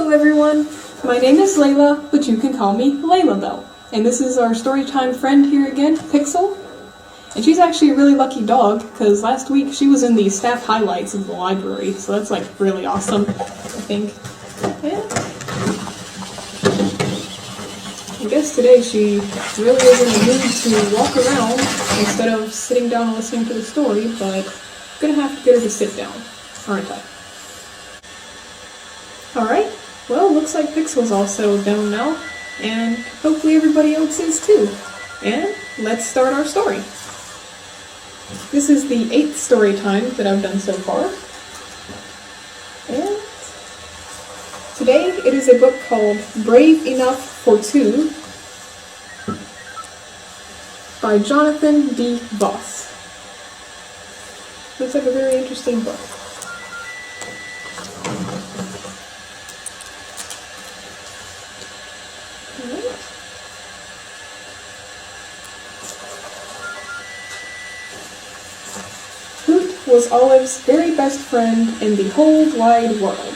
Hello everyone, my name is Layla, but you can call me Layla though. And this is our Storytime friend here again, Pixel. And she's actually a really lucky dog, because last week she was in the staff highlights of the library, so that's like really awesome, I think. Yeah. I guess today she really is in the mood to walk around instead of sitting down and listening to the story, but I'm gonna have to get her to sit down, aren't I? Alright, well, looks like Pixel's all settled down now, and hopefully everybody else is too. And let's start our story. This is the 8th story time that I've done so far. And today it is a book called Brave Enough for Two by Jonathan D. Voss. Looks like a very interesting book. Was Olive's very best friend in the whole wide world.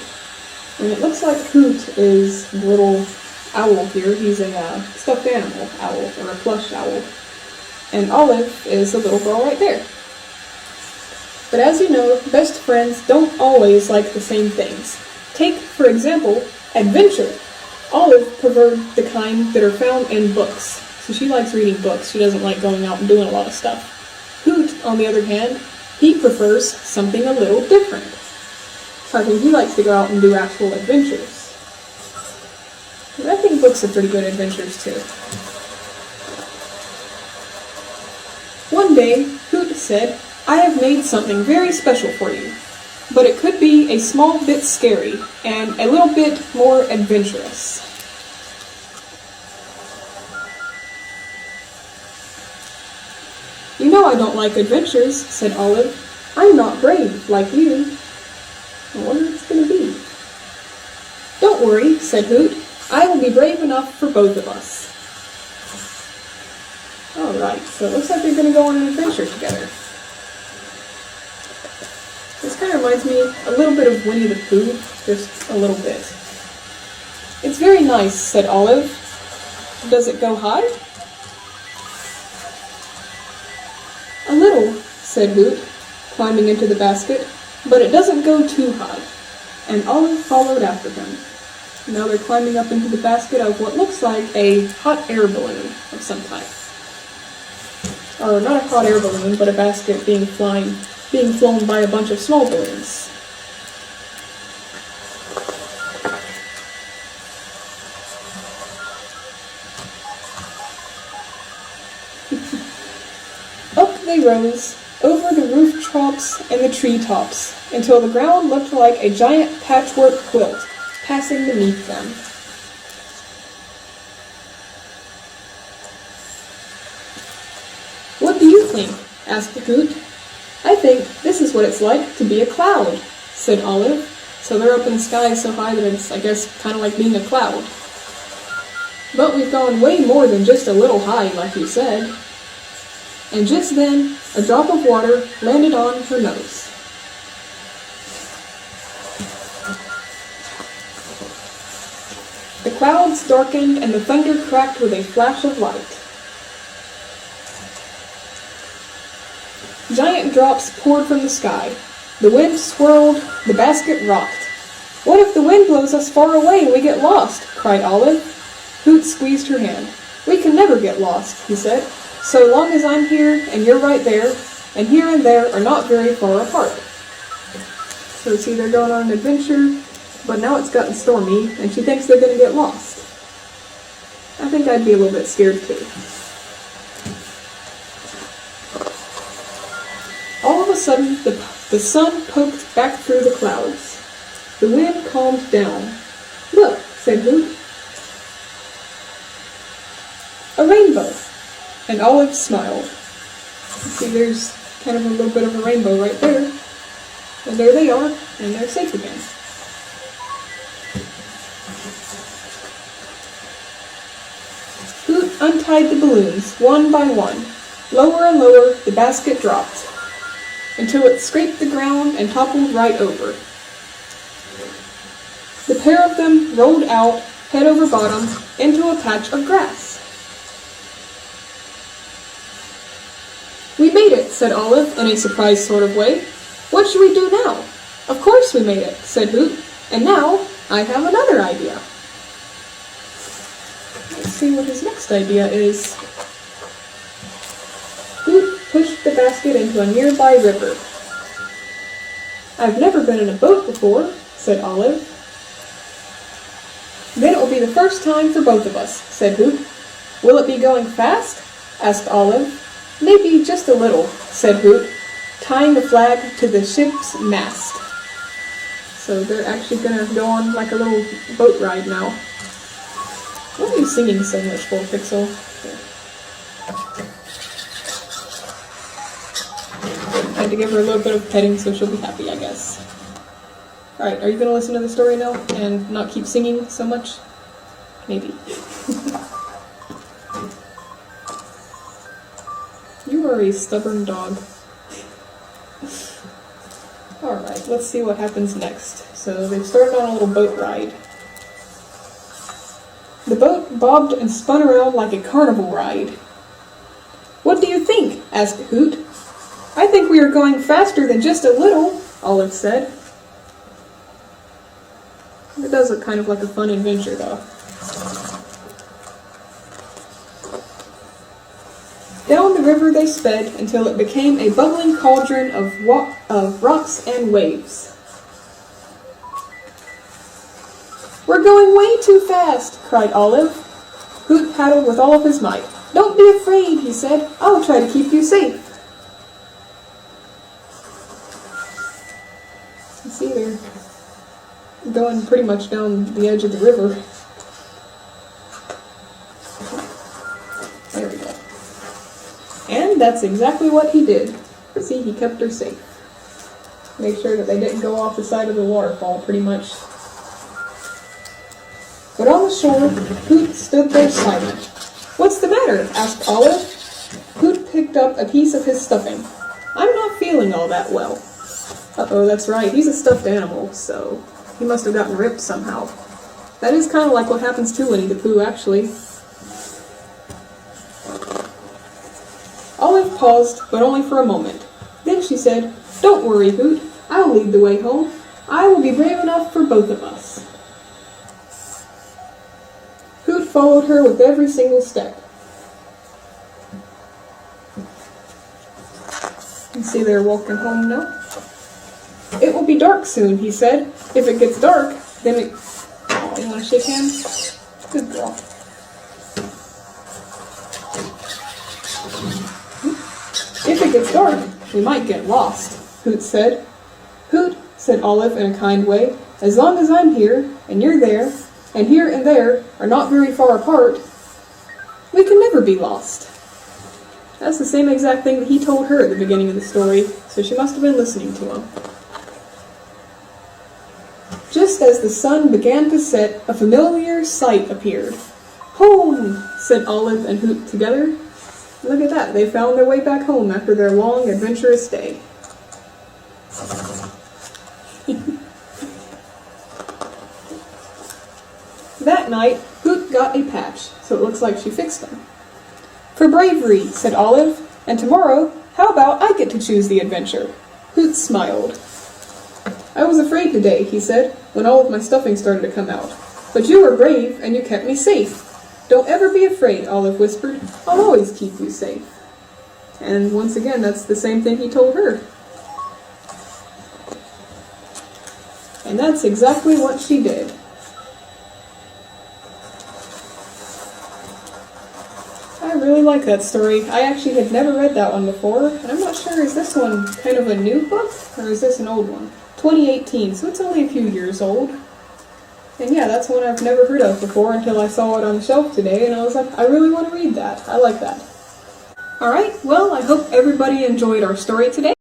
And it looks like Hoot is the little owl here. He's a stuffed animal owl, or a plush owl. And Olive is the little girl right there. But as you know, best friends don't always like the same things. Take, for example, adventure. Olive preferred the kind that are found in books. So she likes reading books. She doesn't like going out and doing a lot of stuff. Hoot, on the other hand, he prefers something a little different. So I think he likes to go out and do actual adventures. And I think books are pretty good adventures too. One day, Hoot said, "I have made something very special for you, but it could be a small bit scary and a little bit more adventurous." "You know I don't like adventures," said Olive. "I'm not brave like you." I wonder what it's going to be. "Don't worry," said Hoot. "I will be brave enough for both of us." Alright, so it looks like they're going to go on an adventure together. This kind of reminds me a little bit of Winnie the Pooh, just a little bit. "It's very nice," said Olive. "Does it go high?" "A little," said Hoot, climbing into the basket, "but it doesn't go too high." And Olive followed after him. Now they're climbing up into the basket of what looks like a hot air balloon of some type. Or not a hot air balloon, but a basket being flown by a bunch of small balloons. Up they rose, over the rooftops and the treetops, until the ground looked like a giant patchwork quilt, passing beneath them. "What do you think?" asked Hoot. "I think this is what it's like to be a cloud," said Olive. So they're up in the sky so high that it's, I guess, kind of like being a cloud. "But we've gone way more than just a little high, like you said." And just then, a drop of water landed on her nose. The clouds darkened and the thunder cracked with a flash of light. Giant drops poured from the sky. The wind swirled, the basket rocked. "What if the wind blows us far away and we get lost?" cried Olive. Hoot squeezed her hand. "We can never get lost," he said. "So long as I'm here and you're right there, and here and there are not very far apart." So see, they're going on an adventure, but now it's gotten stormy, and she thinks they're going to get lost. I think I'd be a little bit scared too. All of a sudden, the sun poked back through the clouds. The wind calmed down. "Look," said Hoot. "A rainbow." And Olive smiled. See, there's kind of a little bit of a rainbow right there. And there they are, and they're safe again. Hoot untied the balloons, one by one. Lower and lower, the basket dropped, until it scraped the ground and toppled right over. The pair of them rolled out, head over bottom, into a patch of grass. "We made it," said Olive, in a surprised sort of way. "What should we do now?" "Of course we made it," said Hoot. "And now I have another idea." Let's see what his next idea is. Hoot pushed the basket into a nearby river. "I've never been in a boat before," said Olive. "Then it will be the first time for both of us," said Hoot. "Will it be going fast?" asked Olive. "Maybe just a little," said Hoot, tying the flag to the ship's mast. So they're actually gonna go on like a little boat ride now. What are you singing so much for, Pixel? I had to give her a little bit of petting so she'll be happy, I guess. Alright, are you gonna listen to the story now and not keep singing so much? Maybe. You are a stubborn dog. Alright, let's see what happens next. So they've started on a little boat ride. The boat bobbed and spun around like a carnival ride. "What do you think?" asked Hoot. "I think we are going faster than just a little," Olive said. It does look kind of like a fun adventure, though. Down the river they sped until it became a bubbling cauldron of rocks and waves. "We're going way too fast," cried Olive. Hoot paddled with all of his might. "Don't be afraid," he said. "I'll try to keep you safe." You see, they're going pretty much down the edge of the river. There we go. And that's exactly what he did. See, he kept her safe. Make sure that they didn't go off the side of the waterfall, pretty much. But on the shore, Hoot stood there silent. "What's the matter?" asked Olive. Hoot picked up a piece of his stuffing. "I'm not feeling all that well." Uh-oh, that's right, he's a stuffed animal, so he must have gotten ripped somehow. That is kind of like what happens to Winnie the Pooh, actually. Olive paused, but only for a moment. Then she said, "Don't worry, Hoot. I'll lead the way home. I will be brave enough for both of us." Hoot followed her with every single step. You see they're walking home now. "It will be dark soon," he said. "If it gets dark, then it..." Oh, you want to shake hands? Good girl. "If it gets dark, we might get lost," Hoot said. "Hoot," said Olive in a kind way, "as long as I'm here, and you're there, and here and there are not very far apart, we can never be lost." That's the same exact thing that he told her at the beginning of the story, so she must have been listening to him. Just as the sun began to set, a familiar sight appeared. "Home," said Olive and Hoot together. Look at that, they found their way back home after their long, adventurous day. That night, Hoot got a patch, so it looks like she fixed them. "For bravery," said Olive, "and tomorrow, how about I get to choose the adventure?" Hoot smiled. "I was afraid today," he said, "when all of my stuffing started to come out. But you were brave, and you kept me safe." "Don't ever be afraid," Olive whispered. "I'll always keep you safe." And once again, that's the same thing he told her. And that's exactly what she did. I really like that story. I actually had never read that one before, and I'm not sure, is this one kind of a new book, or is this an old one? 2018, so it's only a few years old. And yeah, that's one I've never heard of before until I saw it on the shelf today, and I was like, I really want to read that. I like that. Alright, well, I hope everybody enjoyed our story today.